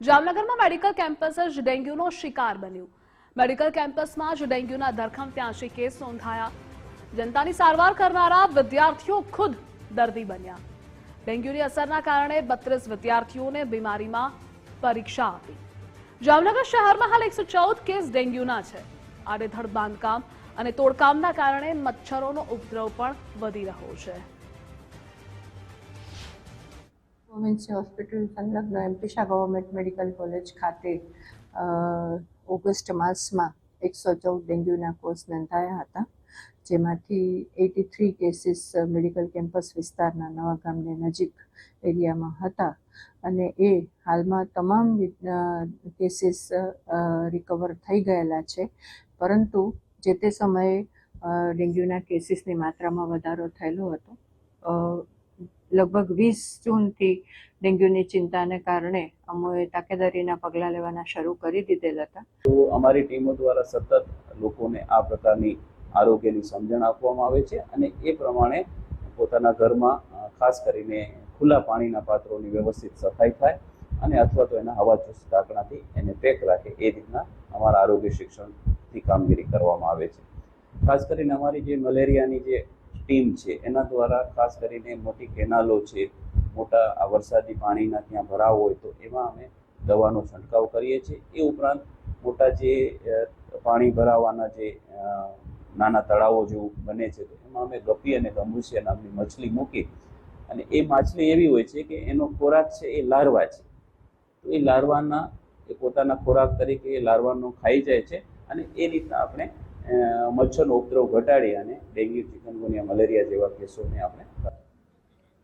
જામનગરમાં medical campus જ ડેન્ગ્યુનો શિકાર બન્યું। મેડિકલ કેમ્પસમાં જ ડેન્ગ્યુના ધરખમ 83 કેસ નોંધાયા। જનતાની સારવાર કરનારા વિદ્યાર્થીઓ ખુદ દર્દી બન્યા। ડેન્ગ્યુની અસરના કારણે 32 વિદ્યાર્થીઓને બીમારીમાં પરીક્ષા આપી। જામનગર શહેરમાં હાલ 114 કેસ ડેન્ગ્યુના છે। આડેધડ બાંધકામ અને તોડકામના કારણે મચ્છરોનો ઉપદ્રવ પણ વધી રહ્યો છે। વુમેન્સની હોસ્પિટલ સંલગ્ન MP Shah government medical college ખાતે ઓગસ્ટ માસમાં 114 ડેન્ગ્યુના કેસ નોંધાયા હતા, જેમાંથી 83 કેસીસ મેડિકલ કેમ્પસ વિસ્તારના નવા ગામને નજીક એરિયામાં હતા અને એ હાલમાં તમામ કેસીસ રિકવર થઈ ગયેલા છે, પરંતુ જે તે સમયે ડેન્ગ્યુના કેસીસની માત્રામાં વધારો થયેલો હતો। લગભગ 20 જૂનથી ડેન્ગ્યુની ચિંતાને કારણે અમોએ તાકેદારીના પગલાં લેવાના શરૂ કરી દીધેલા હતા। તો અમારી ટીમો દ્વારા સતત લોકોને આ પ્રકારની આરોગ્યની સમજણ આપવામાં આવે છે અને એ પ્રમાણે પોતાના ઘરમાં ખાસ કરીને ખુલ્લા પાણીના પાત્રોની વ્યવસ્થિત સફાઈ થાય અને અથવા તો એના હવાચુસ્ત ઢાંકણાથી એને પેક રાખે, એ રીતના અમારા આરોગ્ય શિક્ષણથી કામગીરી કરવામાં આવે છે। ખાસ કરીને અમારી જે મલેરિયાની જે ટીમ છે એના દ્વારા ખાસ કરીને મોટી કેનાલો છે, મોટા વરસાદી પાણીના ત્યાં ભરાવ હોય તો એમાં અમે દવાનો છંટકાવ કરીએ છીએ। એ ઉપરાંત મોટા જે પાણી ભરાવાના જે નાના તળાવો જેવું બને છે તો એમાં અમે ગપ્પી અને ગંબુસિયા નામની મછલી મૂકી અને એ માછલી એવી હોય છે કે એનો ખોરાક છે એ લાર્વા છે, તો એ લાર્વાના એ પોતાના ખોરાક તરીકે એ લાર્વાનો ખાઈ જાય છે અને એ રીતના આપણે મચ્છરનો ઉપદ્રવ ઘટાડી અને ડેન્ગ્યુ, ચિકનગુનિયા, મલેરિયા જેવા કેસોને આપણે